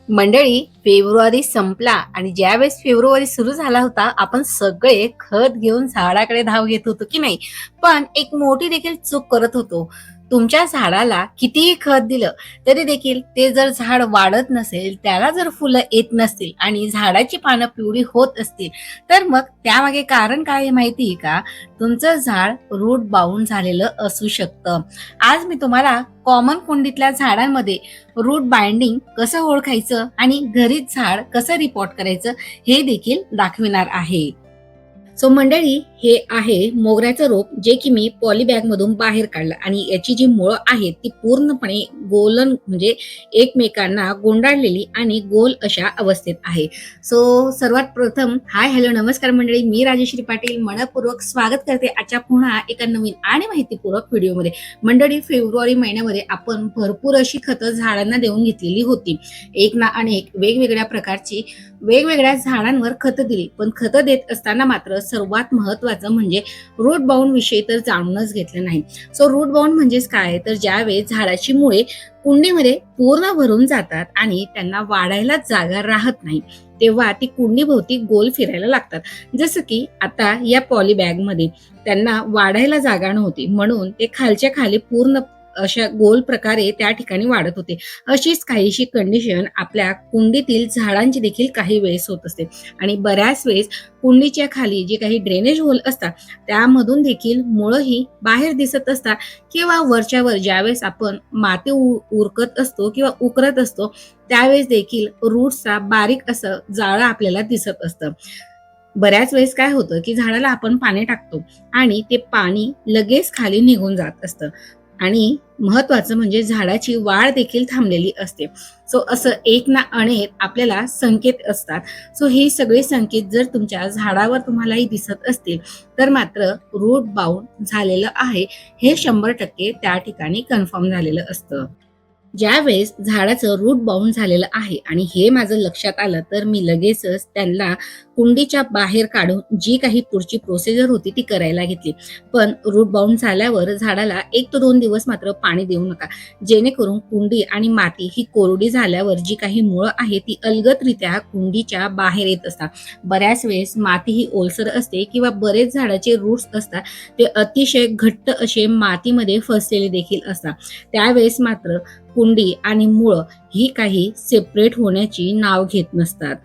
मंडळी, फेब्रुवारी संपला आणि ज्यावेळेस फेब्रुवारी सुरू झाला होता, आपण सगळे खत घेऊन झाडाकडे धाव घेत होतो की नाही. पण एक मोठी देखील चूक करत होतो. तुमच्या झाडाला कितीही खत दिलं तरी देखील ते जर झाड वाढत नसेल, त्याला जर फुलं येत नसतील आणि झाडाची पानं पिवळी होत असतील, तर मग त्यामागे कारण काय आहे माहिती आहे का? तुमचं झाड रूट बाउंड झालेलं असू शकतं. आज मी तुम्हाला कॉमन कुंडीतल्या झाडांमध्ये रूट बाइंडिंग कसं ओळखायचं आणि घरीच झाड कसं रिपोर्ट करायचं हे देखील दाखविणार आहे. सो मंडळी, हे आहे मोगऱ्याचं रोप, जे की मी पॉलीबॅग मधून बाहेर काढलं आणि याची जी मुळं आहेत ती पूर्णपणे गोलन म्हणजे एकमेकांना गुंडाळलेली आणि गोल अशा अवस्थेत आहे. सो सर्वात प्रथम हाय हॅलो नमस्कार मंडळी, मी राजश्री पाटील मनपूर्वक स्वागत करते आजच्या पुन्हा एका नवीन आणि माहितीपूर्वक व्हिडिओमध्ये. मंडळी, फेब्रुवारी महिन्यामध्ये आपण भरपूर अशी खतं झाडांना देऊन घेतलेली होती. एक ना अनेक वेगवेगळ्या प्रकारची वेगवेगळ्या झाडांवर खतं दिली, पण खतं देत असताना मात्र सर्वात महत्वाचं म्हणजे रूट बाउंड विषयी तर जाणूनच घेतलं नाही. सो रूट बाउंड म्हणजेच काय, तर ज्यावेळेस झाडाची मुळे कुंडीमध्ये पूर्ण भरून जातात आणि त्यांना वाढायला जागा राहत नाही, तेव्हा ती कुंडी भोवती गोल फिरायला लागतात. जसं की आता या पॉलीबॅग मध्ये त्यांना वाढायला जागा नव्हती, म्हणून ते खालच्या खाली पूर्ण अशा गोल प्रकारे त्या ठिकाणी वाढत होते. अशीच काहीशी कंडिशन आपल्या कुंडीतील झाडांची देखील काही वेळेस होत असते आणि बऱ्याच वेळेस कुंडीच्या खाली जे काही ड्रेनेज होल असतात त्यामधून देखील मुळंही बाहेर दिसत असतात, किंवा वरच्यावर ज्यावेळेस आपण माती उरकत असतो किंवा उकरत असतो त्यावेळेस देखील रूट्सचा बारीक असं जाळं आपल्याला दिसत असतं. बऱ्याच वेळेस काय होतं की झाडाला आपण पाणी टाकतो आणि ते पाणी लगेच खाली निघून जात असतं आणि महत्वाचं म्हणजे झाडाची वाढ देखील थांबलेली असते. सो असं एक ना अनेक आपल्याला संकेत असतात. सो हे सगळे संकेत जर तुमच्या झाडावर तुम्हालाही दिसत असतील तर मात्र रूट बाउंड झालेलं आहे हे 100% त्या ठिकाणी कन्फर्म झालेलं असतं. ज्यावेळेस झाडाचं रूट बाउंड झालेलं आहे आणि हे माझं लक्षात आलं, तर मी लगेचच त्यांना कुंडीच्या बाहेर काढून जी काही पुढची प्रोसिजर होती ती करायला घेतली. पण रूट बाउंड झाल्यावर झाडाला 1 ते 2 दिवस मात्र पाणी देऊ नका, जेणेकरून कुंडी आणि माती ही कोरडी झाल्यावर जी काही मुळं आहे ती अलगदरित्या कुंडीच्या बाहेर येत असतात. बऱ्याच वेळेस माती ही ओलसर असते किंवा बरेच झाडाचे रूट्स असतात ते अतिशय घट्ट असे मातीमध्ये फसलेले देखील असतात. त्यावेळेस मात्र कुंडी आणि मुळं ही काही सेपरेट होण्याची नाव घेत नसतात.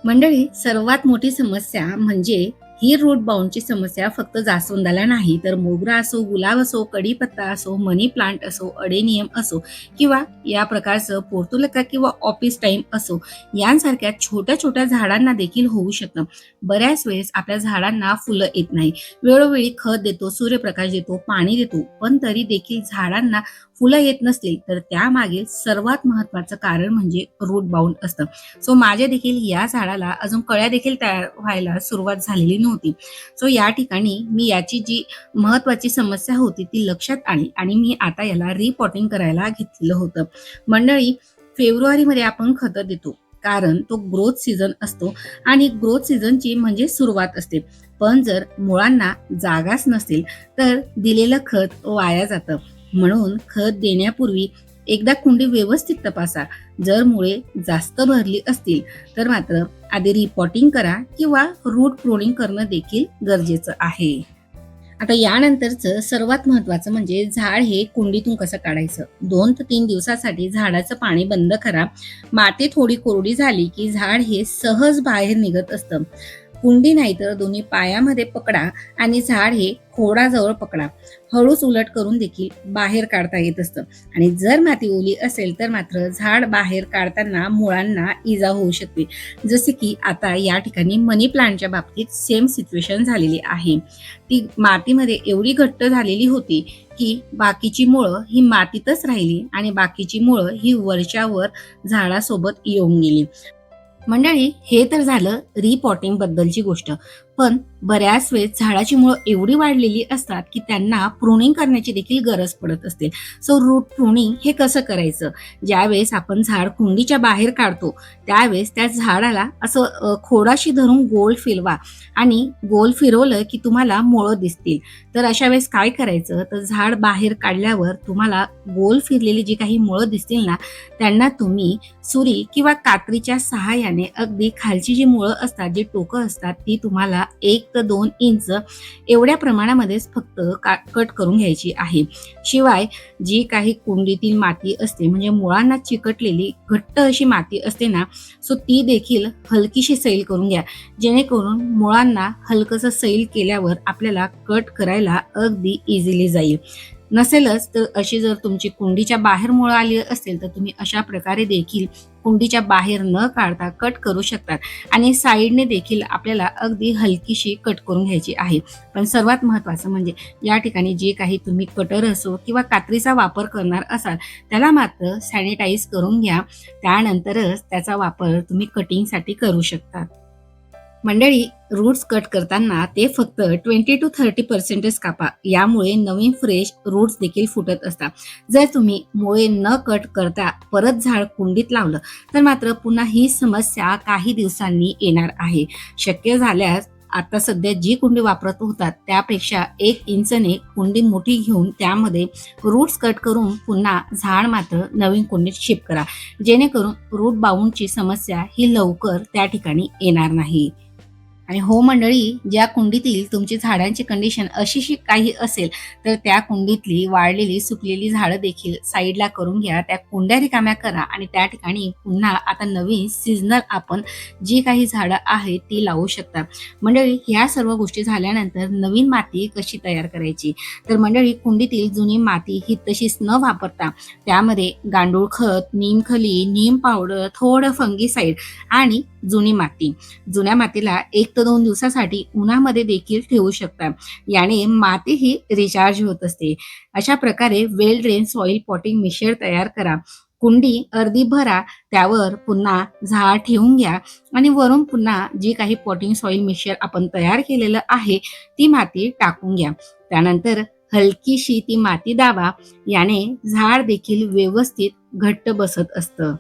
मंडळी, सर्वात मोठी समस्या म्हणजे ही रूट बाउंडची समस्या फक्त जास्वंदाला नाही, तर मोगरा असो, गुलाब असो, कढीपत्ता असो, मनी प्लांट असो, अडेनियम असो किंवा या प्रकारचं पोर्तुलिका किंवा ऑफिस टाइम असो, यांसारख्या छोट्या छोट्या झाडांना देखील होऊ शकतं. बऱ्याच वेळेस आपल्या झाडांना फुलं येत नाही, वेळोवेळी खत देतो, सूर्यप्रकाश देतो, पाणी देतो, पण तरी देखील झाडांना फुलं येत नसतील तर त्यामागे सर्वात महत्वाचं कारण म्हणजे रूट बाउंड असतं. सो माझ्या देखील या झाडाला अजून कळ्या देखील तयार व्हायला सुरुवात झालेली नव्हती. सो या ठिकाणी मी याची जी महत्वाची समस्या होती ती लक्षात आली आणि मी आता याला रिपॉटिंग करायला घेतलेलं होतं. मंडळी, फेब्रुवारीमध्ये आपण खतं देतो कारण तो ग्रोथ सीझन असतो आणि ग्रोथ सीझनची म्हणजे सुरुवात असते. पण जर मुळांना जागाच नसतील तर दिलेलं खत वाया जातं. म्हणून खत देण्यापूर्वी एकदा कुंडी व्यवस्थित तपासा. जर मुळे जास्त भरली असतील तर मात्र आधी रिपॉटिंग करा किंवा रूट प्रोनिंग करणं देखील गरजेचं आहे. आता यानंतरचं सर्वात महत्वाचं म्हणजे झाड हे कुंडीतून कसं काढायचं. 2 ते 3 दिवसासाठी झाडाचं पाणी बंद करा. माती थोडी कोरडी झाली की झाड हे सहज बाहेर निघत असतं. कुंडी नाही तर दोन्ही पायामध्ये पकडा आणि झाड हे खोडाजवळ पकडा. हळूच उलट करून देखील बाहेर काढता येत असतं आणि जर माती ओली असेल तर मात्र झाड बाहेर काढताना मुळांना इजा होऊ शकते. जसे की आता या ठिकाणी मनी प्लांटच्या बाबतीत सेम सिच्युएशन झालेली आहे. ती मातीमध्ये एवढी घट्ट झालेली होती की बाकीची मुळं ही मातीतच राहिली आणि बाकीची मुळं ही वरच्यावर झाडासोबत येऊन गेली. मंडळी, हे तर झालं रिपॉटिंग बद्दलची गोष्ट. पण बऱ्याच वेळेस झाडाची मुळं एवढी वाढलेली असतात की त्यांना प्रुनिंग करण्याची देखील गरज पडत असते. सो रूट प्रुनिंग हे कसं करायचं? ज्यावेळेस आपण झाड कुंडीच्या बाहेर काढतो त्यावेळेस त्या झाडाला असं खोडाशी धरून गोल फिरवा आणि गोल फिरवलं की तुम्हाला मुळं दिसतील. तर अशा वेळेस काय करायचं, तर झाड बाहेर काढल्यावर तुम्हाला गोल फिरलेली जी काही मुळं दिसतील ना, त्यांना तुम्ही सुरी किंवा कात्रीच्या सहाय्याने अगदी खालची जी मुळं असतात, जी टोकं असतात, ती तुम्हाला 1 ते 2 इंच एवढ्या प्रमाणामध्येच फक्त कट करून घ्यायची आहे. शिवाय जी काही कुंडीतील माती असते म्हणजे मुळांना चिकटलेली घट्ट अशी माती असते ना, सो ती देखील हलकीशी सैल करून घ्या. जेणेकरून मुळांना हलकंसं सैल केल्यावर आपल्याला कट करायला अगदी इझिली जाईल. नसेलच तर अशी जर तुमची कुंडीच्या बाहेर मुळं आली असेल तर तुम्ही अशा प्रकारे देखील कुंडीच्या बाहेर न काढता कट करू शकतात आणि साईडने देखील आपल्याला अगदी हलकीशी कट करून घ्यायची आहे. पण सर्वात महत्त्वाचं म्हणजे या ठिकाणी जे काही तुम्ही कटर असो किंवा कात्रीचा वापर करणार असाल त्याला मात्र सॅनिटाईज करून घ्या. त्यानंतरच त्याचा वापर तुम्ही कटिंगसाठी करू शकता. मंडळी, रूट्स कट करताना ते फक्त 20 to 30% कापा. यामुळे नवीन फ्रेश रूट्स देखील फुटत असतात. जर तुम्ही मुळे न कट करता परत झाड कुंडीत लावलं तर मात्र पुन्हा ही समस्या काही दिवसांनी येणार आहे. शक्य झाल्यास आता सध्या जी कुंडी वापरत होतात त्यापेक्षा 1 इंचने कुंडी मोठी घेऊन त्यामध्ये रूट्स कट करून पुन्हा झाड मात्र नवीन कुंडीत शिफ्ट करा. जेणेकरून रूट बाउंडची समस्या ही लवकर त्या ठिकाणी येणार नाही. आणि हो मंडळी, ज्या कुंडीतील तुमची झाडांची कंडिशन अशी काही असेल तर त्या कुंडीतली वाळलेली सुकलेली झाडं देखील साईडला करून घ्या. त्या कुंड्या रिकाम्या करा आणि त्या ठिकाणी पुन्हा आता नवीन सीझनल आपण जी काही झाडं आहेत ती लावू शकता. मंडळी, ह्या सर्व गोष्टी झाल्यानंतर नवीन माती कशी तयार करायची, तर मंडळी कुंडीतील जुनी माती ही तशीच न वापरता त्यामध्ये गांडूळ खत, नीमखली, नीम पावडर, थोडं फंगीसाईड आणि जुनी माती. जुन्या मातीला 1 ते 2 दिवसासाठी उन्हामध्ये देखील ठेवू शकता. याने माती ही रिचार्ज होत असते. अशा प्रकारे वेल ड्रेन सॉइल पॉटिंग मिक्सचर तयार करा. कुंडी अर्धी भरा, त्यावर पुन्हा झाड ठेवून घ्या आणि वरून पुन्हा जी काही पॉटिंग सॉइल मिक्सचर आपण तयार केलेलं आहे ती माती टाकून घ्या. त्यानंतर हलकीशी ती माती दाबा. याने झाड देखील व्यवस्थित घट्ट बसत असतं.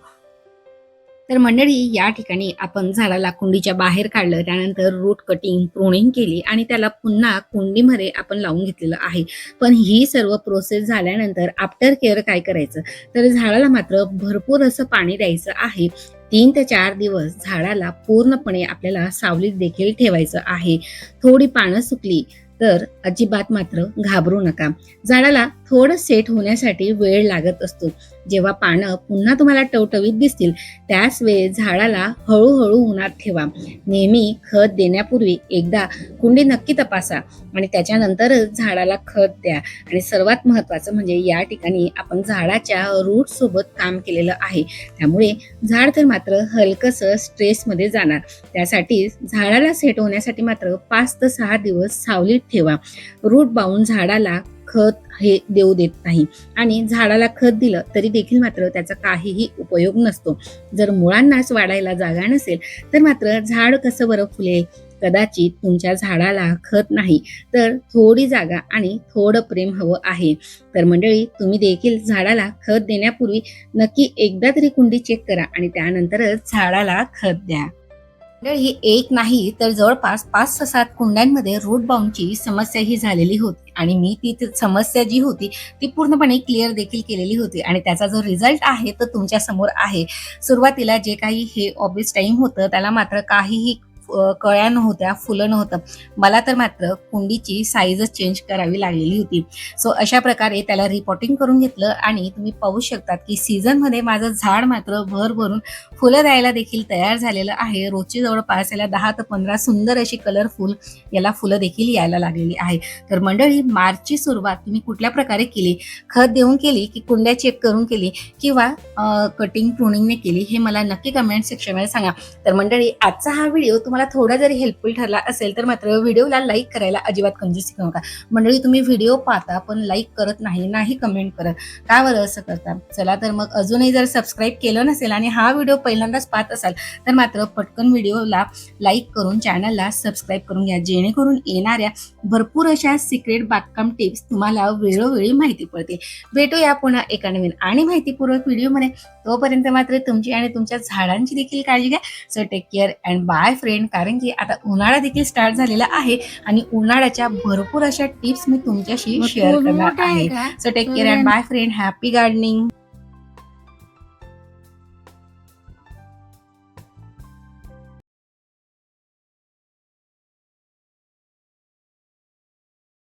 तर मंडळी, या ठिकाणी आपण झाडाला कुंडीच्या बाहेर काढलं, त्यानंतर रूट कटिंग, प्रुनिंग केली आणि त्याला पुन्हा कुंडीमध्ये आपण लावून घेतलेलं आहे. पण ही सर्व प्रोसेस झाल्यानंतर आफ्टर केअर काय करायचं, तर झाडाला मात्र भरपूर असं पाणी द्यायचं आहे. 3 ते 4 दिवस झाडाला पूर्णपणे आपल्याला सावलीत देखील ठेवायचं आहे. थोडी पानं सुकली तर अजिबात मात्र घाबरू नका. झाडाला थोडं सेट होण्यासाठी वेळ लागत असतो. जेव्हा पानं पुन्हा तुम्हाला टवटवीत दिसतील त्याच वेळेस झाडाला हळूहळू उन्हात ठेवा. नेहमी खत देण्यापूर्वी एकदा कुंडी नक्की तपासा आणि त्याच्यानंतरच झाडाला खत द्या. आणि सर्वात महत्त्वाचं म्हणजे या ठिकाणी आपण झाडाच्या रूट सोबत काम केलेलं आहे, त्यामुळे झाड तर मात्र हलकंसं स्ट्रेसमध्ये जाणार. त्यासाठी झाडाला सेट होण्यासाठी मात्र 5 ते 6 दिवस सावलीत ठेवा. रूट बाउंड झाडाला खत हे देऊ देत नाही आणि झाडाला खत दिलं तरी देखील मात्र त्याचा काहीही उपयोग नसतो. जर मुळांनाच वाढायला जागा नसेल तर मात्र झाड कसं बरं फुलेल? कदाचित तुमच्या झाडाला खत नाही तर थोडी जागा आणि थोडं प्रेम हवं आहे. तर मंडळी, तुम्ही देखील झाडाला खत देण्यापूर्वी नक्की एकदा तरी कुंडी चेक करा आणि त्यानंतरच झाडाला खत द्या. ही एक नाही तर जवळपास 5 ते 7 कुंड्यांमध्ये रूट बाउंडची समस्या ही झालेली होती आणि मी ती समस्या जी होती ती पूर्णपणे क्लिअर देखील केलेली होती आणि त्याचा जो रिझल्ट आहे तो तुमच्या समोर आहे. सुरुवातीला जे काही हे ऑब्विस टाइम होतं त्याला मात्र काहीही कळ्या नव्हत्या, फुलं नव्हतं. मला तर मात्र कुंडीची साईजच चेंज करावी लागलेली होती. सो अशा प्रकारे त्याला रिपॉटिंग करून घेतलं आणि तुम्ही पाहू शकतात की सीझनमध्ये माझं झाड मात्र भरभरून फुलं द्यायला देखील तयार झालेलं आहे. रोजची जवळपास याला 10 ते 15 सुंदर अशी कलरफुल याला फुलं देखील यायला लागलेली आहे. तर मंडळी, मार्चची सुरुवात तुम्ही कुठल्या प्रकारे केली, खत देऊन केली की कुंड्या चेक करून केली किंवा कटिंग प्रुनिंगने केली, हे मला नक्की कमेंट सेक्शनमध्ये सांगा. तर मंडळी, आजचा हा व्हिडिओ तुम्हाला थोडा जरी हेल्पफुल ठरला असेल तर मात्र व्हिडिओला लाईक करायला अजिबात कंजूसी करू नका. मंडळी, तुम्ही व्हिडिओ पाहता पण लाईक करत नाही कमेंट करत, का बरं असं करता? चला तर मग अजूनही जर सबस्क्राईब केलं नसेल आणि हा व्हिडिओ पहिल्यांदाच पाहत असाल तर मात्र पटकन व्हिडिओला लाईक करून चॅनलला सबस्क्राईब करून घ्या, जेणेकरून येणाऱ्या भरपूर अशा सिक्रेट बागकाम टिप्स तुम्हाला वेळोवेळी माहिती पडतील. भेटूया पुन्हा एका नवीन आणि माहितीपूर्वक व्हिडिओमध्ये. तोपर्यंत मात्र तुमची आणि तुमच्या झाडांची देखील काळजी घ्या. So take care and bye friend. कारण की आता उन्हाळा देखील स्टार्ट झालेला आहे आणि उन्हाळ्याच्या भरपूर अशा टिप्स मी तुमच्याशी शेअर करणार आहे. So take care and bye friend. Happy gardening.